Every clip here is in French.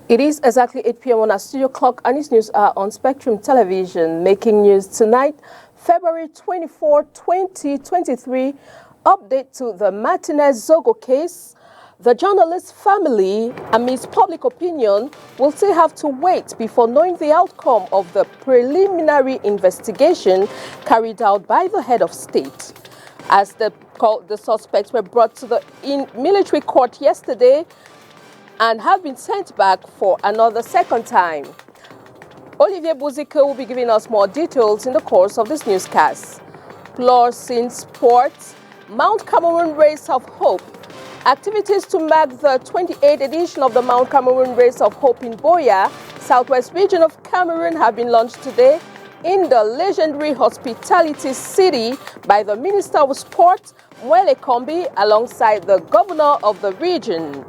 It is exactly 8 p.m. on our studio clock, and these news are on Spectrum Television. Making news tonight, February 24, 2023. Update to the Martinez Zogo case. The journalist's family, amidst public opinion, will still have to wait before knowing the outcome of the preliminary investigation carried out by the head of state. As the suspects were brought to the military court yesterday, and have been sent back for another second time. Olivier Bouzike will be giving us more details in the course of this newscast. Plus, in sports, Mount Cameroon Race of Hope. Activities to mark the 28th edition of the Mount Cameroon Race of Hope in Boya, southwest region of Cameroon, have been launched today in the legendary hospitality city by the Minister of Sport, Mwele Kombi, alongside the governor of the region.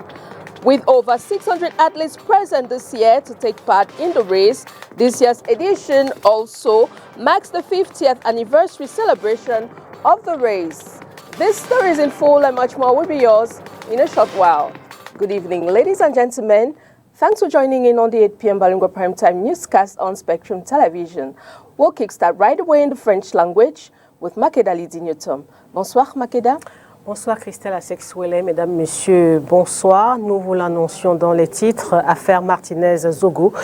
With over 600 athletes present this year to take part in the race, this year's edition also marks the 50th anniversary celebration of the race. This story is in full and much more will be yours in a short while. Good evening, ladies and gentlemen. Thanks for joining in on the 8 p.m. Bilingual Primetime newscast on Spectrum Television. We'll kickstart right away in the French language with Makeda Lidinyotom. Bonsoir, Makeda. Bonsoir Christelle Asexwele, mesdames, messieurs, bonsoir. Nous vous l'annoncions dans les titres. Affaire Martinez Zogo.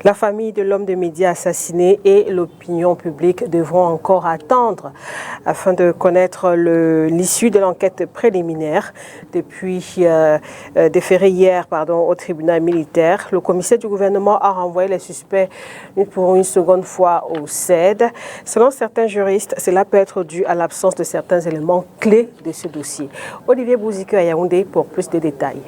La famille de l'homme de médias assassiné et l'opinion publique devront encore attendre afin de connaître l'issue de l'enquête préliminaire. Depuis déféré hier au tribunal militaire, le commissaire du gouvernement a renvoyé les suspects pour une seconde fois au CED. Selon certains juristes, cela peut être dû à l'absence de certains éléments clés de ce dossier. Olivier Bouzike à Yaoundé pour plus de détails.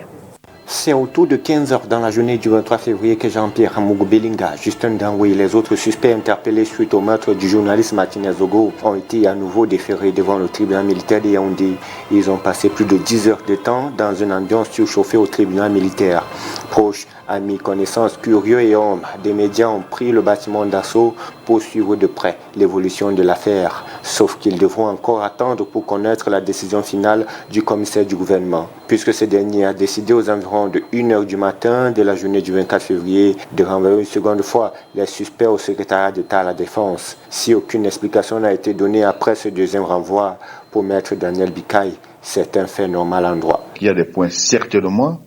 C'est autour de 15h dans la journée du 23 février que Jean-Pierre Amougou Belinga, Justin Dangoui et les autres suspects interpellés suite au meurtre du journaliste Martinez Zogo ont été à nouveau déférés devant le tribunal militaire de Yaoundé. Ils ont passé plus de 10 heures de temps dans une ambiance surchauffée au tribunal militaire. Proches, amis, connaissances, curieux et hommes des médias ont pris le bâtiment d'assaut pour suivre de près l'évolution de l'affaire. Sauf qu'ils devront encore attendre pour connaître la décision finale du commissaire du gouvernement, puisque ce dernier a décidé aux environs de 1h du matin de la journée du 24 février de renvoyer une seconde fois les suspects au secrétariat d'État à la Défense. Si aucune explication n'a été donnée après ce deuxième renvoi, pour maître Daniel Bikaï, c'est un fait normal en droit. Il y a des points certainement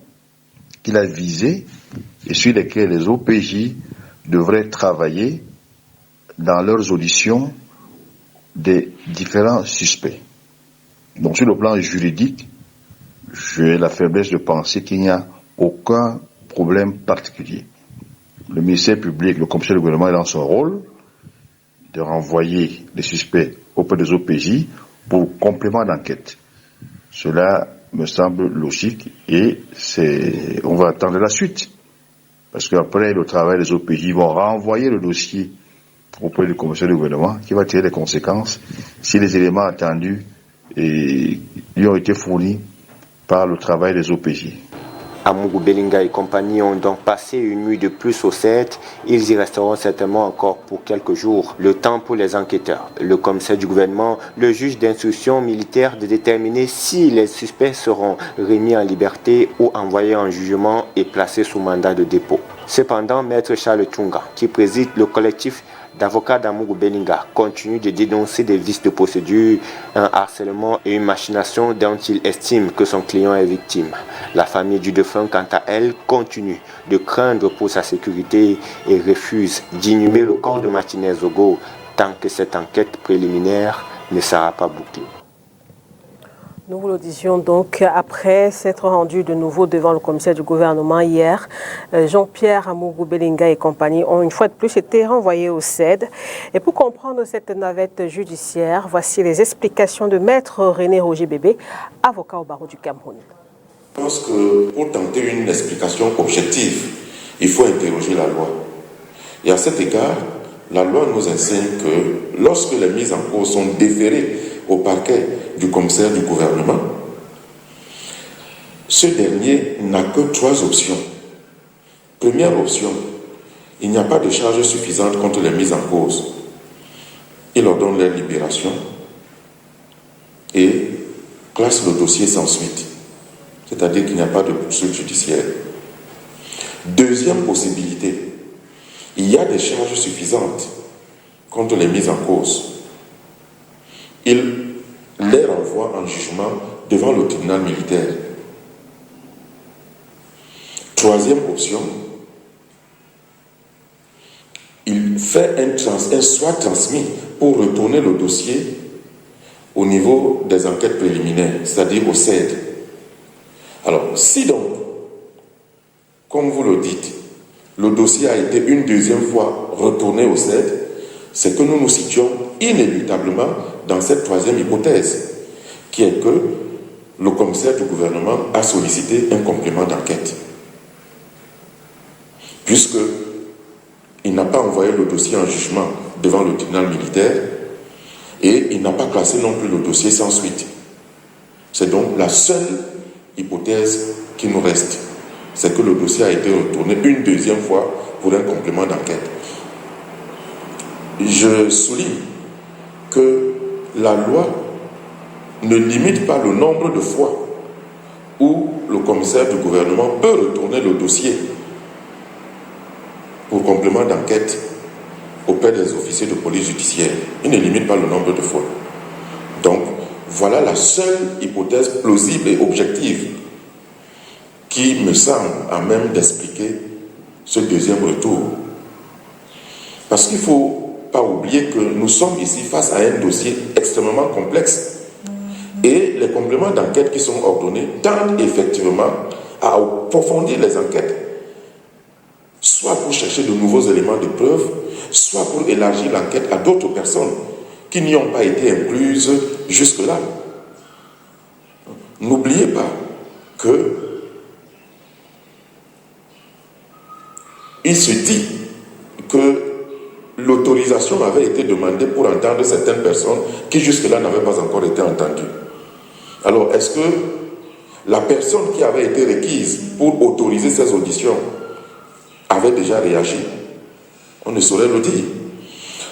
qu'il a visés et sur lesquels les OPJ devraient travailler dans leurs auditions des différents suspects. Donc sur le plan juridique, j'ai la faiblesse de penser qu'il n'y a aucun problème particulier. Le ministère public, le commissaire du gouvernement est dans son rôle de renvoyer les suspects auprès des OPJ pour complément d'enquête. Cela me semble logique et on va attendre la suite. Parce qu'après le travail des OPJ, ils vont renvoyer le dossier auprès du commissaire du gouvernement qui va tirer les conséquences si les éléments attendus lui ont été fournis par le travail des OPJ. Amougou Belinga et compagnie ont donc passé une nuit de plus au CED. Ils y resteront certainement encore pour quelques jours. Le temps pour les enquêteurs, le commissaire du gouvernement, le juge d'instruction militaire de déterminer si les suspects seront remis en liberté ou envoyés en jugement et placés sous mandat de dépôt. Cependant, maître Charles Tchunga, qui préside le collectif d'avocats d'Amougou Belinga, continue de dénoncer des vices de procédure, un harcèlement et une machination dont il estime que son client est victime. La famille du défunt, quant à elle, continue de craindre pour sa sécurité et refuse d'inhumer le corps de Martinez Zogo tant que cette enquête préliminaire ne sera pas bouclée. Nous vous le disions donc après s'être rendu de nouveau devant le commissaire du gouvernement hier. Jean-Pierre Amougou Belinga et compagnie ont une fois de plus été renvoyés au CED. Et pour comprendre cette navette judiciaire, voici les explications de maître René Roger Bébé, avocat au barreau du Cameroun. Je pense que pour tenter une explication objective, il faut interroger la loi. Et à cet égard, la loi nous enseigne que lorsque les mises en cause sont déférées au parquet du commissaire du gouvernement, ce dernier n'a que 3 options. Première option, il n'y a pas de charge suffisante contre les mises en cause. Il ordonne leur libération et classe le dossier sans suite. C'est-à-dire qu'il n'y a pas de poursuite judiciaire. Deuxième possibilité, il y a des charges suffisantes contre les mises en cause. Il les renvoie en jugement devant le tribunal militaire. Troisième option, il fait un soit transmis pour retourner le dossier au niveau des enquêtes préliminaires, c'est-à-dire au CED. Alors, si donc, comme vous le dites, le dossier a été une deuxième fois retourné au CED, c'est que nous nous situons inéluctablement dans cette troisième hypothèse, qui est que le commissaire du gouvernement a sollicité un complément d'enquête. Puisqu'il n'a pas envoyé le dossier en jugement devant le tribunal militaire et il n'a pas classé non plus le dossier sans suite. C'est donc la seule hypothèse qui nous reste. C'est que le dossier a été retourné une deuxième fois pour un complément d'enquête. Je souligne que la loi ne limite pas le nombre de fois où le commissaire du gouvernement peut retourner le dossier pour complément d'enquête auprès des officiers de police judiciaire. Il ne limite pas le nombre de fois. Donc, voilà la seule hypothèse plausible et objective qui me semble à même d'expliquer ce deuxième retour. Parce qu'il ne faut pas oublier que nous sommes ici face à un dossier extrêmement complexe. Et les compléments d'enquête qui sont ordonnés tendent effectivement à approfondir les enquêtes, soit pour chercher de nouveaux éléments de preuve, soit pour élargir l'enquête à d'autres personnes qui n'y ont pas été incluses jusque-là. N'oubliez pas que il se dit que l'autorisation avait été demandée pour entendre certaines personnes qui jusque-là n'avaient pas encore été entendues. Alors, est-ce que la personne qui avait été requise pour autoriser ces auditions avait déjà réagi? On ne saurait le dire.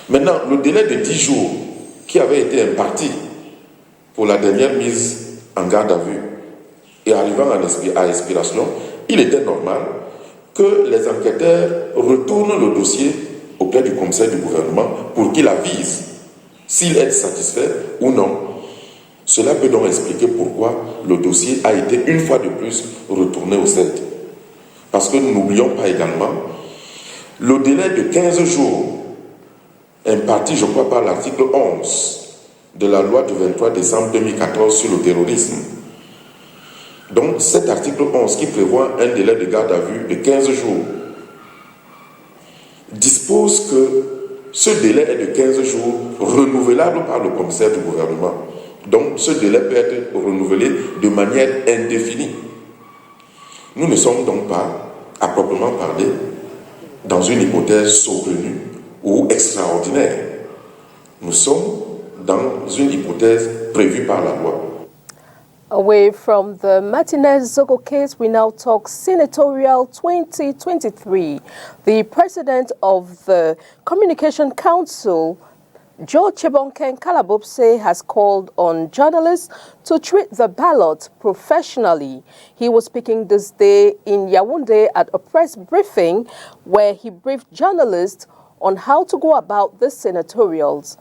Maintenant, le délai de 10 jours qui avait été imparti pour la dernière mise en garde à vue et arrivant à expiration, il était normal que les enquêteurs retournent le dossier auprès du commissaire du gouvernement pour qu'il avise s'il est satisfait ou non. Cela peut donc expliquer pourquoi le dossier a été une fois de plus retourné au CED. Parce que nous n'oublions pas également le délai de 15 jours imparti, je crois, par l'article 11 de la loi du 23 décembre 2014 sur le terrorisme. Donc cet article 11 qui prévoit un délai de garde à vue de 15 jours dispose que ce délai est de 15 jours renouvelable par le commissaire du gouvernement. Donc ce délai peut être renouvelé de manière indéfinie. Nous ne sommes donc pas, à proprement parler, dans une hypothèse saugrenue ou extraordinaire. Nous sommes dans une hypothèse prévue par la loi. Away from the Martinez-Zogo case, we now talk senatorial 2023. The president of the Communication Council, George Chebonken Kalabopse, has called on journalists to treat the ballot professionally. He was speaking this day in Yaoundé at a press briefing where he briefed journalists on how to go about the senatorials.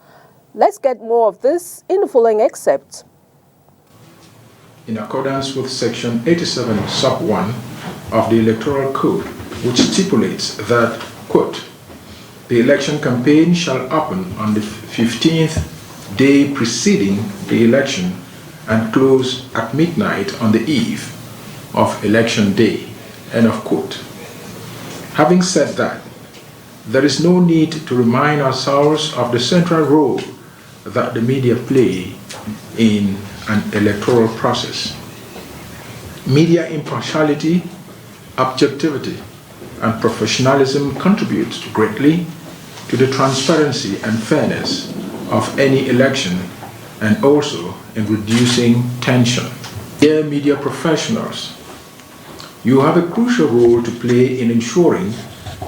Let's get more of this in the following excerpt. In accordance with Section 87, Sub 1 of the Electoral Code, which stipulates that, quote, the election campaign shall open on the 15th day preceding the election and close at midnight on the eve of election day, end of quote. Having said that, there is no need to remind ourselves of the central role that the media play in an electoral process. Media impartiality, objectivity, and professionalism contribute greatly to the transparency and fairness of any election and also in reducing tension. Dear media professionals, you have a crucial role to play in ensuring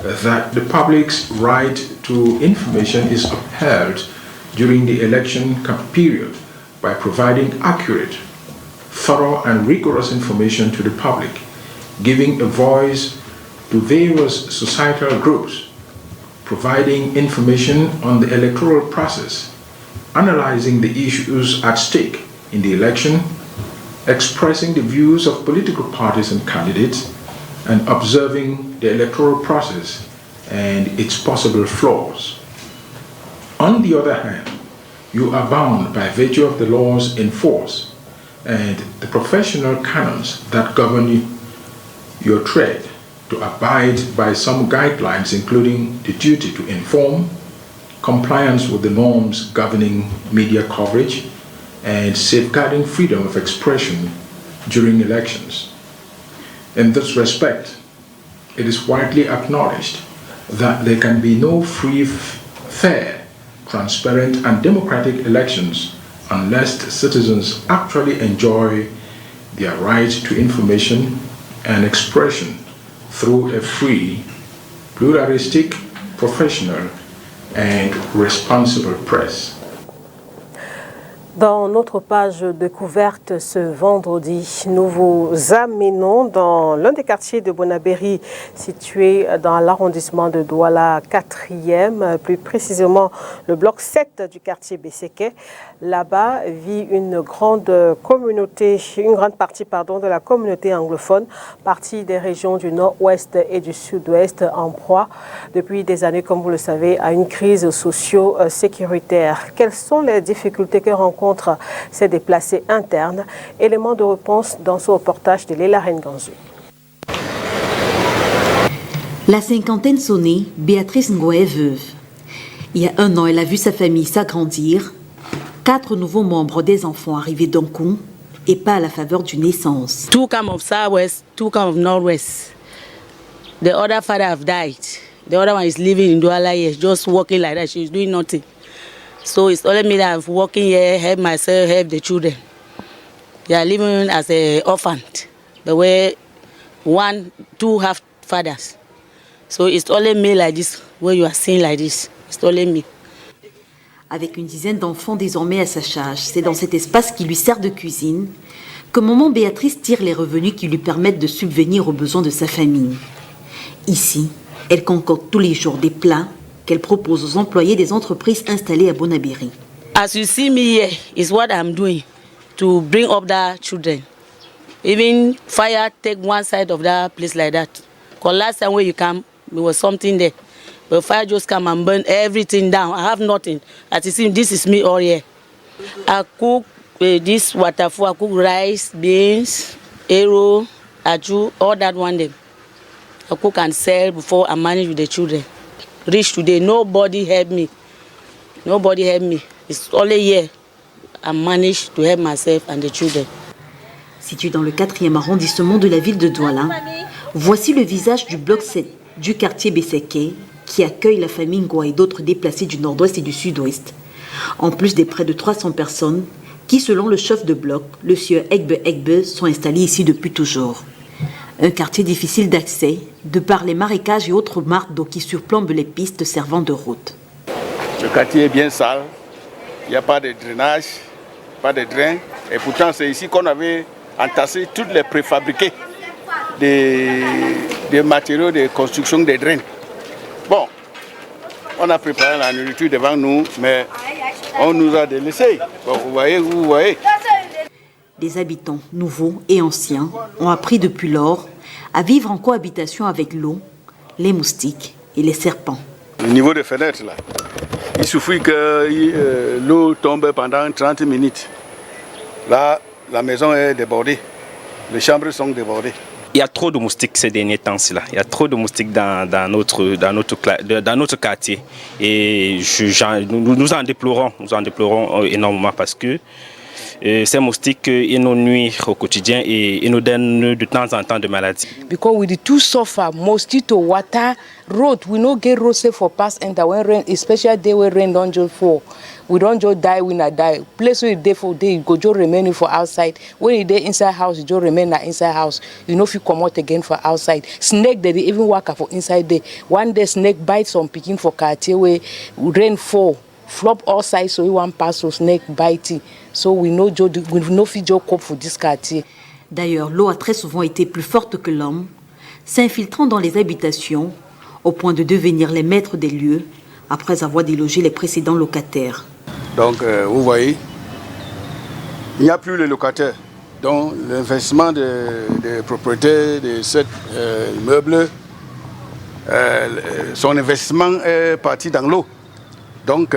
that the public's right to information is upheld during the election period by providing accurate, thorough, and rigorous information to the public, giving a voice to various societal groups, providing information on the electoral process, analyzing the issues at stake in the election, expressing the views of political parties and candidates, and observing the electoral process and its possible flaws. On the other hand, you are bound by virtue of the laws in force and the professional canons that govern your trade to abide by some guidelines, including the duty to inform, compliance with the norms governing media coverage, and safeguarding freedom of expression during elections. In this respect, it is widely acknowledged that there can be no free, fair, transparent, and democratic elections unless citizens actually enjoy their right to information and expression through a free, pluralistic, professional, and responsible press. Dans notre page découverte ce vendredi, nous vous amenons dans l'un des quartiers de Bonabéry, situé dans l'arrondissement de Douala 4e, plus précisément le bloc 7 du quartier Beseke. Là-bas vit une grande partie de la communauté anglophone, partie des régions du nord-ouest et du sud-ouest en proie depuis des années, comme vous le savez, à une crise socio-sécuritaire. Quelles sont les difficultés que rencontrent ces déplacés internes? Élément de réponse dans ce reportage de Léla Renganzu. La cinquantaine sonnée, Béatrice Ngoé est veuve. Il y a 1 an, elle a vu sa famille s'agrandir. 4 nouveaux membres des enfants arrivés d'un coup et pas à la faveur d'une naissance. 2 come of Southwest, 2 come of Northwest. The other father have died. The other one is living in Douala here, just working like that. She's doing nothing. So it's only me that I'm working here, help myself, help the children. They are living as an orphan, the way 1, 2 have fathers. So it's only me like this, where you are seeing like this. It's only me. Avec une dizaine d'enfants désormais à sa charge, c'est dans cet espace qui lui sert de cuisine que maman Béatrice tire les revenus qui lui permettent de subvenir aux besoins de sa famille. Ici, elle concocte tous les jours des plats qu'elle propose aux employés des entreprises installées à Bonabéry. As you see me here, is what I'm doing to bring up the children. Even fire take one side of that place like that. Because last time when you come, there was something there. But fire just come and burn everything down. I have nothing. As you see, this is me all here. I cook this waterful, I cook rice, beans, arrow, aju, all that one day. I cook and sell before I manage with the children. Reach today, nobody help me. Nobody help me. It's only here I manage to help myself and the children. Situé dans le 4e arrondissement de la ville de Douala, voici le visage du bloc 7 du quartier Beseke qui accueille la famille Ngoa et d'autres déplacés du nord-ouest et du sud-ouest. En plus des près de 300 personnes qui, selon le chef de bloc, le sieur Egbe, sont installés ici depuis toujours. Un quartier difficile d'accès, de par les marécages et autres marques d'eau qui surplombent les pistes servant de route. Ce quartier est bien sale, il n'y a pas de drainage, pas de drain. Et pourtant, c'est ici qu'on avait entassé tous les préfabriqués des matériaux de construction des drains. Bon, on a préparé la nourriture devant nous, mais on nous a délaissés. Bon, vous voyez. Des habitants nouveaux et anciens ont appris depuis lors à vivre en cohabitation avec l'eau, les moustiques et les serpents. Au niveau des fenêtres, là, il suffit que l'eau tombe pendant 30 minutes. Là, la maison est débordée. Les chambres sont débordées. Il y a trop de moustiques ces derniers temps-là. Il y a trop de moustiques dans notre quartier. Et nous en déplorons énormément parce que ces moustiques ils nous nuisent au quotidien et ils nous donnent de temps en temps de maladies. Because we too suffer, mosquito, water, road. We no get road safe for pass enter when rain, especially day when rain don't just fall. We don't just die when I die. Place where you dey for day, you go just remain for outside. When you dey inside house, you just remain inside house. You know if you come out again for outside. Snake they even work for inside there. One day snake bite some pikin for quartier where rain fall. Flop all sides so we want pass so snake biting. So we know fit just cope for this quartier. D'ailleurs, l'eau a très souvent été plus forte que l'homme. s'infiltrant dans les habitations au point de devenir les maîtres des lieux après avoir délogé les précédents locataires. Donc vous voyez, il n'y a plus les locataires. Donc l'investissement des propriétaires de cet immeuble, son investissement est parti dans l'eau. Donc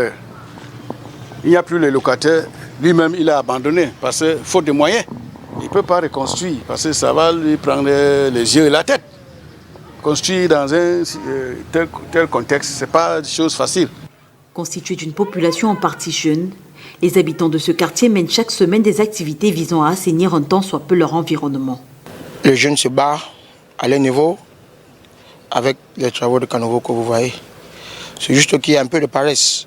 il n'y a plus les locataires. Lui-même, il a abandonné parce que faute de moyens. Il ne peut pas reconstruire parce que ça va lui prendre les yeux et la tête. Construire dans un tel contexte, ce n'est pas une chose facile. Constitué d'une population en partie jeune, les habitants de ce quartier mènent chaque semaine des activités visant à assainir un tant soit peu leur environnement. Les jeunes se barrent à leur niveau avec les travaux de caniveau que vous voyez. C'est juste qu'il y a un peu de paresse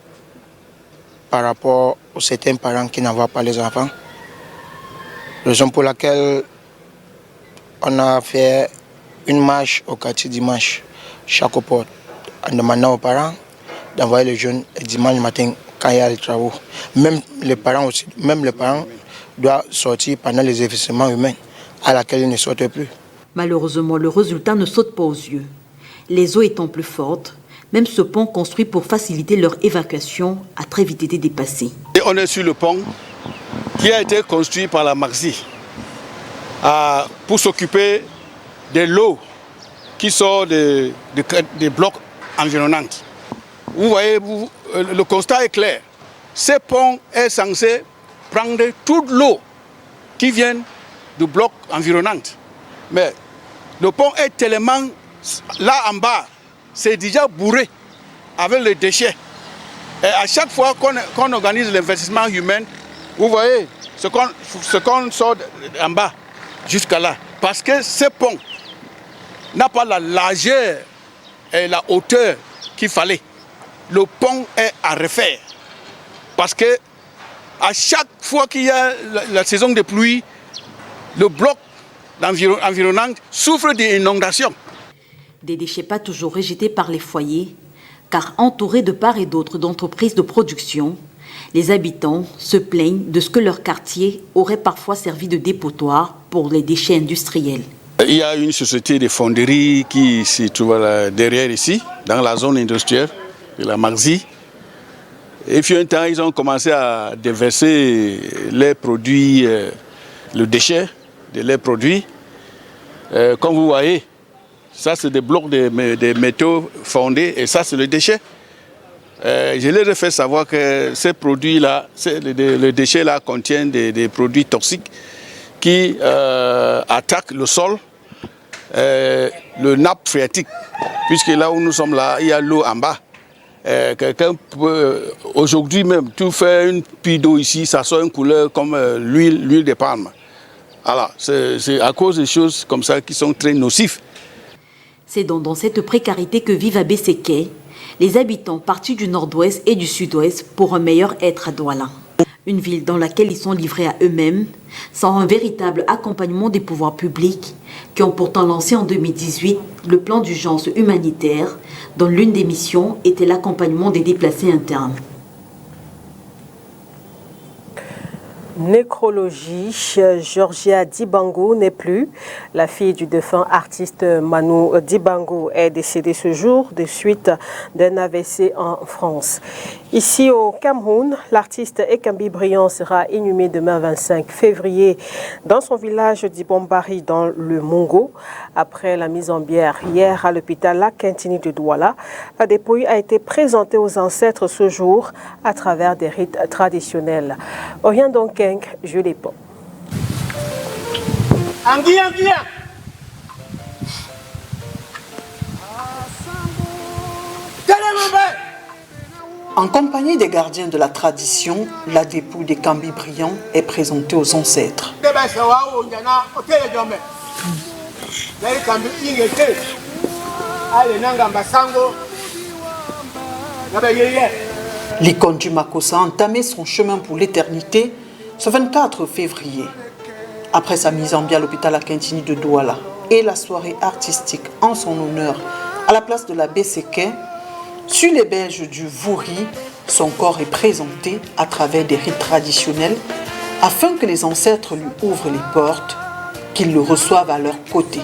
par rapport aux certains parents qui n'envoient pas les enfants. Raison pour laquelle on a fait une marche au quartier dimanche, chaque porte, en demandant aux parents d'envoyer les jeunes dimanche matin quand il y a les travaux. Même les parents aussi, doivent sortir pendant les investissements humains à laquelle ils ne sortent plus. Malheureusement, le résultat ne saute pas aux yeux. Les eaux étant plus fortes, même ce pont construit pour faciliter leur évacuation a très vite été dépassé. Et on est sur le pont qui a été construit par la Marzi pour s'occuper de l'eau qui sort des blocs environnants. Vous voyez, le constat est clair. Ce pont est censé prendre toute l'eau qui vient du bloc environnant. Mais le pont est tellement là en bas, c'est déjà bourré avec les déchets. Et à chaque fois qu'on organise l'investissement humain, vous voyez ce qu'on sort en bas jusqu'à là. Parce que ce pont n'a pas la largeur et la hauteur qu'il fallait. Le pont est à refaire. Parce que à chaque fois qu'il y a la saison de pluie, le bloc environnant souffre d'inondations. Des déchets pas toujours rejetés par les foyers, car entourés de part et d'autre d'entreprises de production, les habitants se plaignent de ce que leur quartier aurait parfois servi de dépotoir pour les déchets industriels. Il y a une société de fonderie qui se trouve derrière ici, dans la zone industrielle de la Marzi. Et puis un temps, ils ont commencé à déverser les produits, le déchet de leurs produits. Comme vous voyez, ça c'est des blocs de métaux fondés et ça c'est le déchet. Je leur ai fait savoir que ces produits-là, le déchet-là contient des produits toxiques qui attaquent le sol, le nappe phréatique, puisque là où nous sommes là, il y a l'eau en bas. Quelqu'un peut, aujourd'hui même, tout fait une pile d'eau ici, ça sort une couleur comme l'huile de palme. Alors, c'est à cause des choses comme ça qui sont très nocives. C'est donc dans cette précarité que vivent à Besséké les habitants partis du nord-ouest et du sud-ouest pour un meilleur être à Douala. Une ville dans laquelle ils sont livrés à eux-mêmes, sans un véritable accompagnement des pouvoirs publics, qui ont pourtant lancé en 2018 le plan d'urgence humanitaire, dont l'une des missions était l'accompagnement des déplacés internes. Nécrologie, Georgia Dibango n'est plus. La fille du défunt artiste Manu Dibango est décédée ce jour de suite d'un AVC en France. Ici au Cameroun, l'artiste Ekambi Briand sera inhumé demain 25 février dans son village d'Ibombari dans le Mongo. Après la mise en bière hier à l'hôpital La Quintini de Douala, la dépouille a été présentée aux ancêtres ce jour à travers des rites traditionnels. Orient donc je les pas. En compagnie des gardiens de la tradition, la dépouille des Kambi Briand est présentée aux ancêtres. L'icône du Makossa a entamé son chemin pour l'éternité ce 24 février. Après sa mise en bien à l'hôpital La Quintini de Douala et la soirée artistique en son honneur à la place de la Besséké, sur les berges du Vouri, son corps est présenté à travers des rites traditionnels afin que les ancêtres lui ouvrent les portes, qu'ils le reçoivent à leur côté.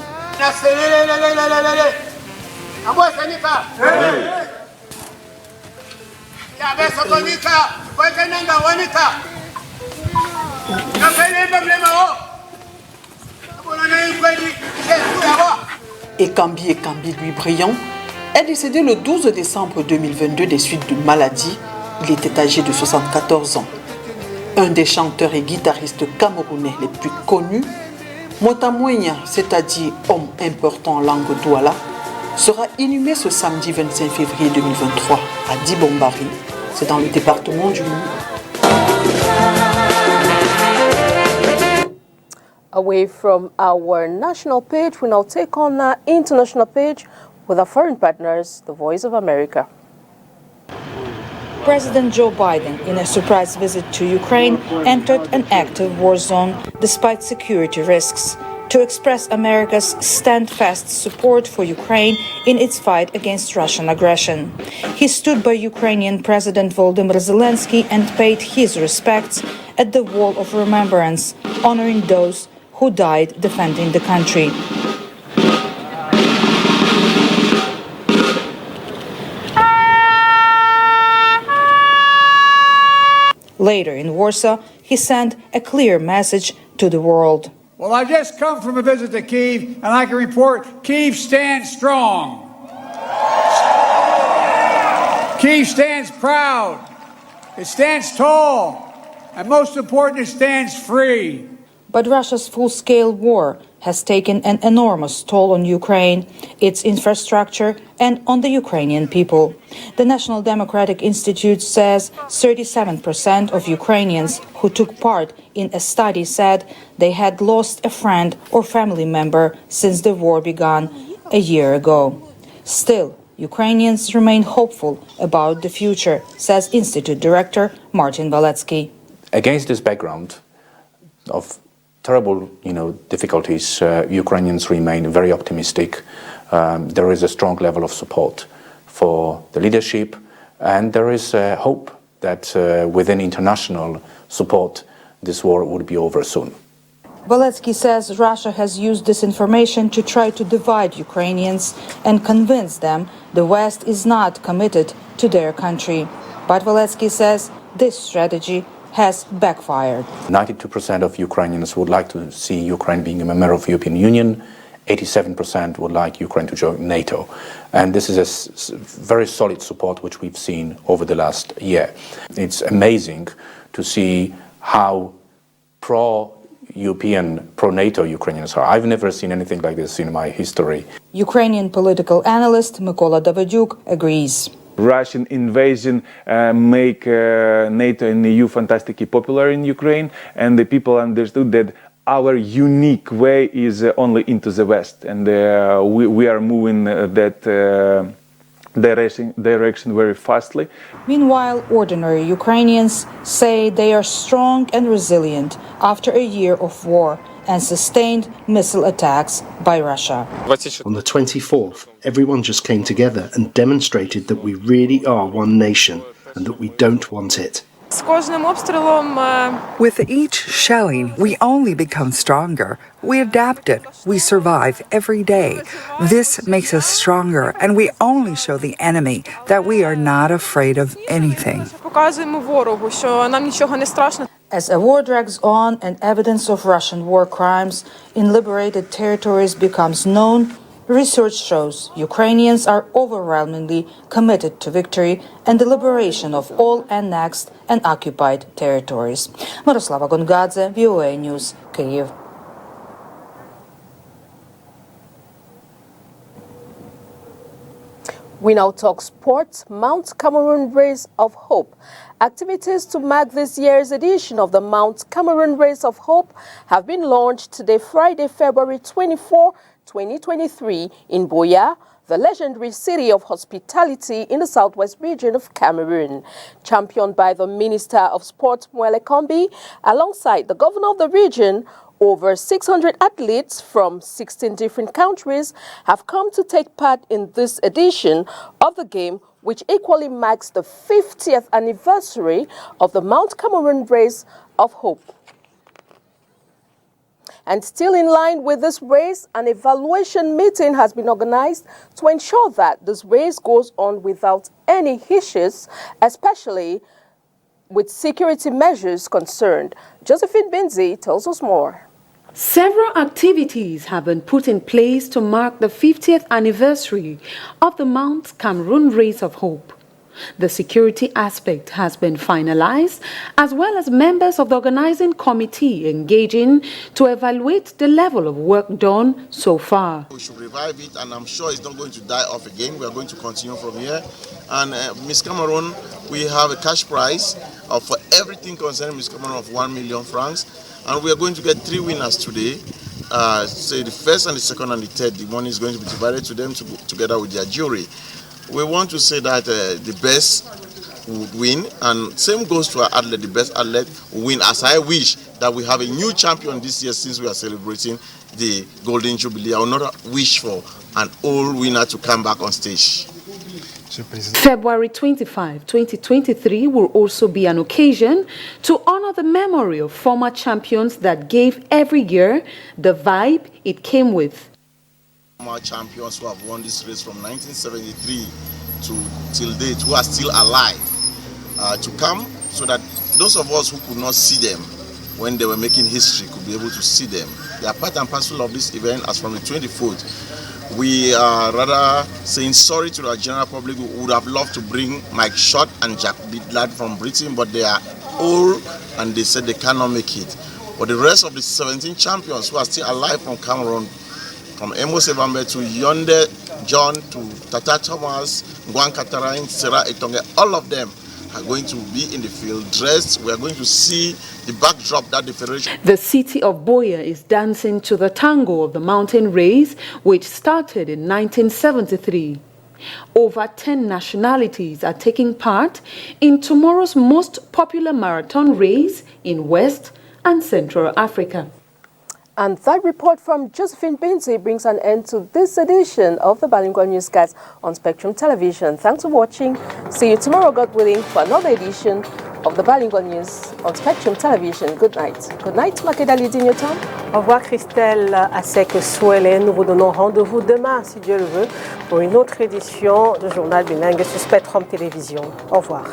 Et Kambi Louis Briand est décédé le 12 décembre 2022 des suites d'une maladie. Il était âgé de 74 ans. Un des chanteurs et guitaristes camerounais les plus connus, Motamouenya, c'est-à-dire homme important en langue douala, sera inhumé ce samedi 25 février 2023 à Dibombari. C'est dans le département du Loup. Away from our national page, we now take on our international page with our foreign partners, the Voice of America. President Joe Biden, in a surprise visit to Ukraine, entered an active war zone despite security risks to express America's steadfast support for Ukraine in its fight against Russian aggression. He stood by Ukrainian President Volodymyr Zelensky and paid his respects at the Wall of Remembrance, honoring those who died defending the country. Later in Warsaw, he sent a clear message to the world. Well, I just come from a visit to Kyiv, and I can report Kyiv stands strong. Kyiv stands proud. It stands tall. And most important, it stands free. But Russia's full-scale war has taken an enormous toll on Ukraine, its infrastructure, and on the Ukrainian people. The National Democratic Institute says 37% of Ukrainians who took part in a study said they had lost a friend or family member since the war began a year ago. Still, Ukrainians remain hopeful about the future, says Institute Director Martin Valetsky. Against this background of terrible, difficulties, Ukrainians remain very optimistic. There is a strong level of support for the leadership, and there is hope that within international support, this war would be over soon. Valetsky says Russia has used disinformation to try to divide Ukrainians and convince them the West is not committed to their country. But Valetsky says this strategy has backfired. 92% of Ukrainians would like to see Ukraine being a member of the European Union. 87% would like Ukraine to join NATO. And this is a very solid support which we've seen over the last year. It's amazing to see how pro-European, pro-NATO Ukrainians are. I've never seen anything like this in my history. Ukrainian political analyst Mykola Davydyuk agrees. Russian invasion make NATO and EU fantastically popular in Ukraine, and the people understood that our unique way is only into the West, and we are moving that direction very fastly. Meanwhile, ordinary Ukrainians say they are strong and resilient after a year of war and sustained missile attacks by Russia. On the 24th, everyone just came together and demonstrated that we really are one nation and that we don't want it. With each shelling, we only become stronger. We adapt it. We survive every day. This makes us stronger, and we only show the enemy that we are not afraid of anything. As a war drags on and evidence of Russian war crimes in liberated territories becomes known, research shows Ukrainians are overwhelmingly committed to victory and the liberation of all annexed and occupied territories. Miroslava Gongadze, VOA News, Kyiv. We now talk sports. Mount Cameroon Race of Hope. Activities to mark this year's edition of the Mount Cameroon Race of Hope have been launched today, Friday, February 24, 2023, in Buea, the legendary city of hospitality in the southwest region of Cameroon. Championed by the Minister of Sport, Mwele Kombi, alongside the governor of the region, over 600 athletes from 16 different countries have come to take part in this edition of the game, which equally marks the 50th anniversary of the Mount Cameroon Race of Hope. And still in line with this race, an evaluation meeting has been organized to ensure that this race goes on without any issues, especially with security measures concerned. Josephine Benzi tells us more. Several activities have been put in place to mark the 50th anniversary of the Mount Cameroon Race of Hope. The security aspect has been finalized, as well as members of the organizing committee engaging to evaluate the level of work done so far. We should revive it, and I'm sure it's not going to die off again. We are going to continue from here. And Miss Cameroon, we have a cash prize for everything concerning Miss Cameroon of 1 million francs. And we are going to get 3 winners today. Say the first and the second and the third, the money is going to be divided to them together with their jury. We want to say that the best would win, and same goes to our athlete. The best athlete will win, as I wish that we have a new champion this year since we are celebrating the Golden Jubilee. I will not wish for an old winner to come back on stage. February 25, 2023 will also be an occasion to honor the memory of former champions that gave every year the vibe it came with. Former champions who have won this race from 1973 to till date, who are still alive, to come so that those of us who could not see them when they were making history could be able to see them. They are part and parcel of this event as from the 24th. We are rather saying sorry to the general public. We would have loved to bring Mike Schott and Jack Bidlard from Britain, but they are old and they said they cannot make it. But the rest of the 17 champions who are still alive from Cameroon, from Amos Evambe to Yonde John to Tata Thomas, Nguyen Katarain, Sarah Etonge, all of them are going to be in the field dressed. We are going to see the backdrop that the federation. The city of Buea is dancing to the tango of the mountain race, which started in 1973. Over 10 nationalities are taking part in tomorrow's most popular marathon race in West and Central Africa. And that report from Josephine Benzi brings an end to this edition of the Bilingual Newscast on Spectrum Television. Thanks for watching. See you tomorrow, God willing, for another edition of the Bilingual News on Spectrum Television. Good night. Good night, Makeda Lidinyotam. Au revoir, Christelle Asek Souele. Nous vous donnons rendez-vous demain, si Dieu le veut, pour une autre édition du journal bilingue sur Spectrum Télévision. Au revoir.